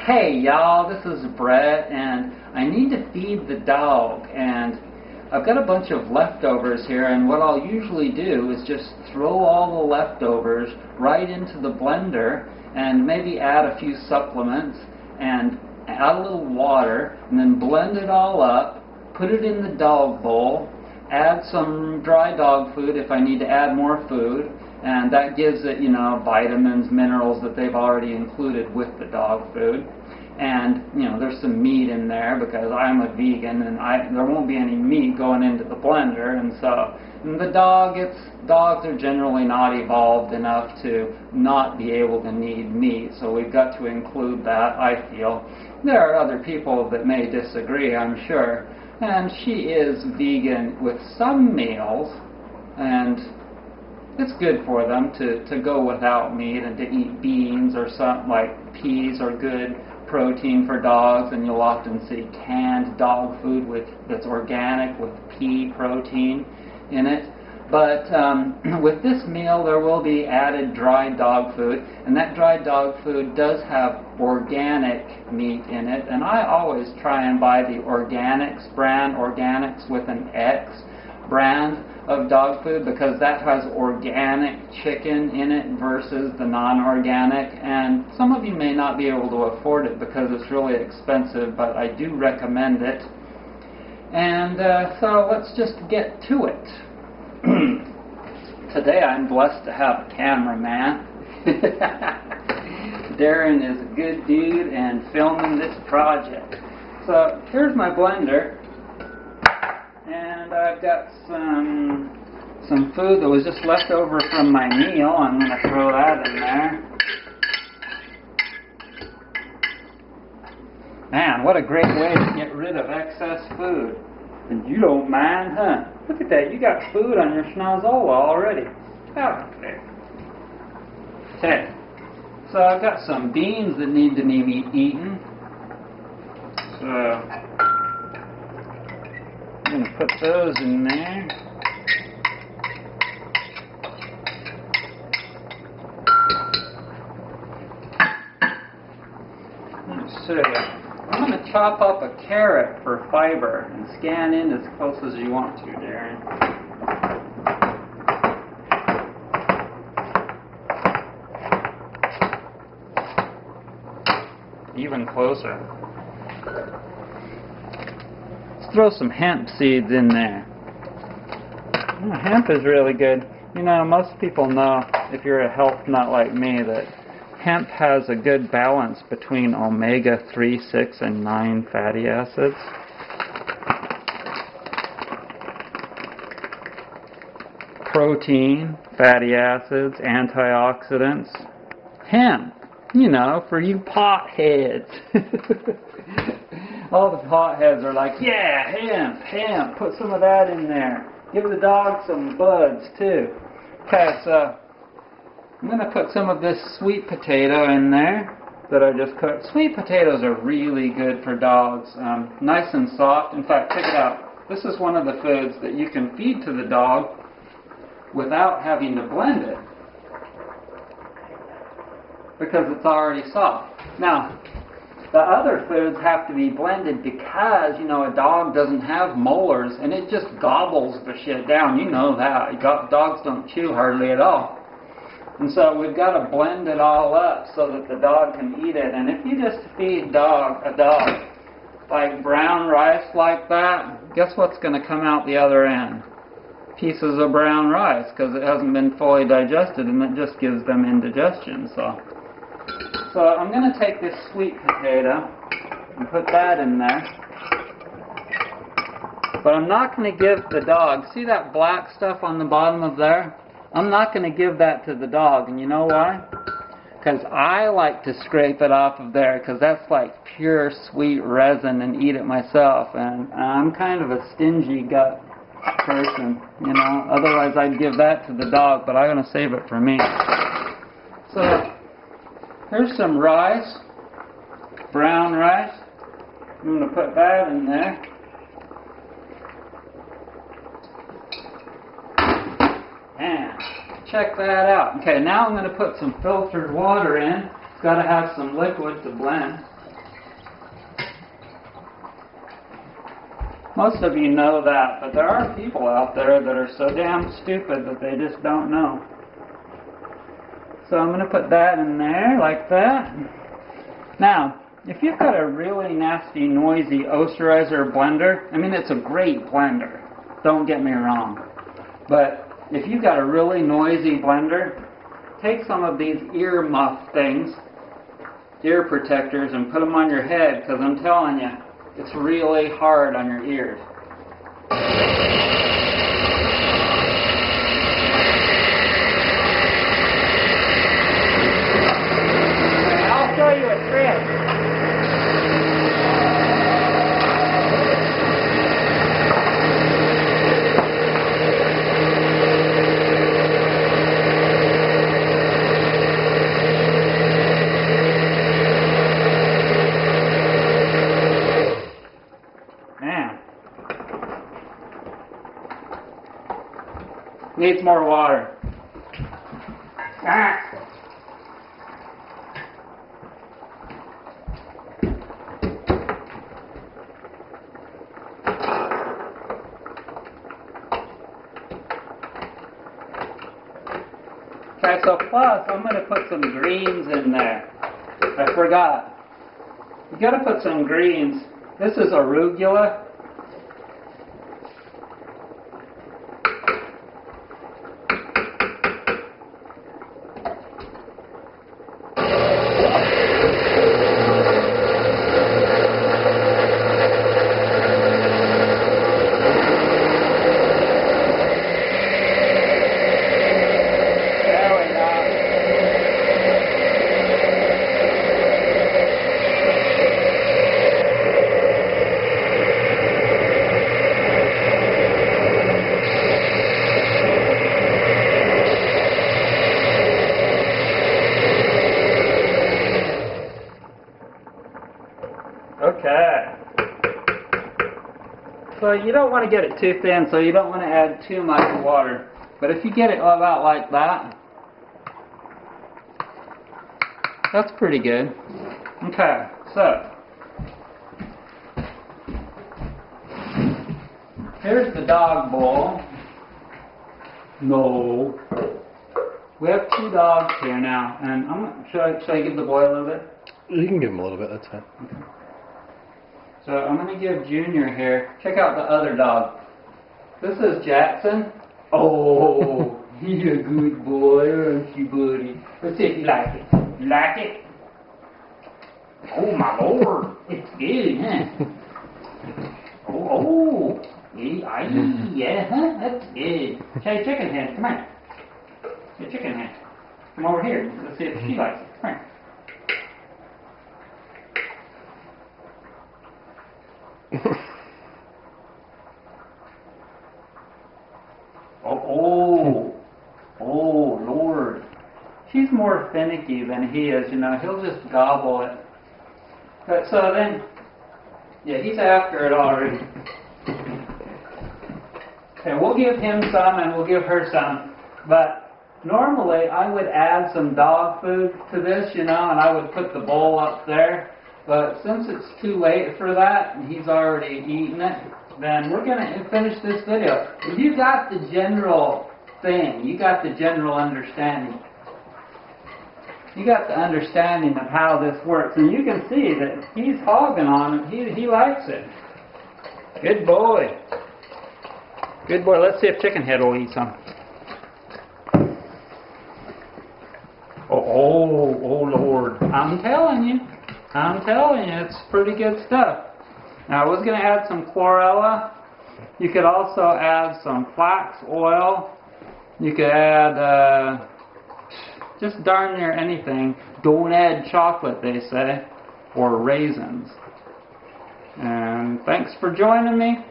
Hey y'all, this is Brett and I need to feed the dog, and I've got a bunch of leftovers here, and what I'll usually do is just throw all the leftovers right into the blender and maybe add a few supplements and add a little water and then blend it all up, put it in the dog bowl, add some dry dog food if I need to add more food, and that gives it, vitamins, minerals that they've already included with the dog food. And, there's some meat in there because I'm a vegan and there won't be any meat going into the blender. And so the dogs are generally not evolved enough to not be able to need meat. So we've got to include that, I feel. There are other people that may disagree, I'm sure. And she is vegan with some meals, and it's good for them to go without meat and to eat beans or something like peas are good protein for dogs, and you'll often see canned dog food that's organic with pea protein in it. But with this meal there will be added dry dog food, and that dry dog food does have organic meat in it, and I always try and buy the Organics brand, Organics with an X brand of dog food, because that has organic chicken in it versus the non-organic. And some of you may not be able to afford it because it's really expensive, but I do recommend it. And so let's just get to it. Today I'm blessed to have a cameraman. Darren is a good dude and filming this project. So here's my blender. And I've got some food that was just left over from my meal. I'm going to throw that in there. Man, what a great way to get rid of excess food. And you don't mind, huh? Look at that, you got food on your schnozola already. Okay. Okay. So I've got some beans that need to be eaten. So I'm going to put those in there. Let's see. I'm going to chop up a carrot for fiber and scan in as close as you want to, Darren. Even closer. Throw some hemp seeds in there. Hemp is really good. Most people know, if you're a health nut like me, that hemp has a good balance between omega-3, 6, and 9 fatty acids. Protein, fatty acids, antioxidants. Hemp, for you potheads. All the potheads are like, yeah, hemp, put some of that in there. Give the dog some buds, too. Okay, so I'm going to put some of this sweet potato in there that I just cooked. Sweet potatoes are really good for dogs. Nice and soft. In fact, check it out. This is one of the foods that you can feed to the dog without having to blend it, because it's already soft. Now, the other foods have to be blended because, a dog doesn't have molars and it just gobbles the shit down. You know that. Dogs don't chew hardly at all. And so we've got to blend it all up so that the dog can eat it. And if you just feed a dog like brown rice like that, guess what's going to come out the other end? Pieces of brown rice, because it hasn't been fully digested, and it just gives them indigestion. So I'm going to take this sweet potato and put that in there. But I'm not going to give the dog, see that black stuff on the bottom of there? I'm not going to give that to the dog. And you know why? Because I like to scrape it off of there, because that's like pure sweet resin, and eat it myself. And I'm kind of a stingy gut person, Otherwise I'd give that to the dog, but I'm going to save it for me. So here's some rice, brown rice. I'm going to put that in there. And check that out. Okay, now I'm going to put some filtered water in. It's got to have some liquid to blend. Most of you know that, but there are people out there that are so damn stupid that they just don't know. So I'm going to put that in there like that. Now, if you've got a really nasty, noisy osterizer blender, I mean, it's a great blender. Don't get me wrong. But if you've got a really noisy blender, take some of these ear muff things, ear protectors, and put them on your head, because I'm telling you, it's really hard on your ears. Okay, I'll show you a trick. Needs more water. Ah. Okay, so plus I'm going to put some greens in there. I forgot. You got to put some greens. This is arugula. Okay. So you don't want to get it too thin, so you don't want to add too much water. But if you get it about like that, that's pretty good. Okay, so here's the dog bowl. No. We have 2 dogs here now, and should I give the boy a little bit? You can give him a little bit, that's fine. Okay. So I'm going to give Junior here. Check out the other dog. This is Jackson. Oh, he's a good boy, aren't you, buddy? Let's see if you like it. You like it? Oh, my Lord. It's good, huh? Oh. Yeah, huh? That's good. Hey, chicken head, come here. Hey, chicken head. Come over here. Let's see if she likes it. Come here. Oh, Lord. She's more finicky than he is, you know. He'll just gobble it. But so then, yeah, he's after it already. Okay, we'll give him some and we'll give her some. But normally I would add some dog food to this, you know, and I would put the bowl up there. But since it's too late for that, and he's already eaten it, then we're going to finish this video. You got the general thing. You got the general understanding. You got the understanding of how this works. And you can see that he's hogging on it. He likes it. Good boy. Good boy. Let's see if Chicken Head will eat some. Oh, Lord. I'm telling you, it's pretty good stuff. Now, I was going to add some chlorella. You could also add some flax oil. You could add just darn near anything. Don't add chocolate, they say, or raisins. And thanks for joining me.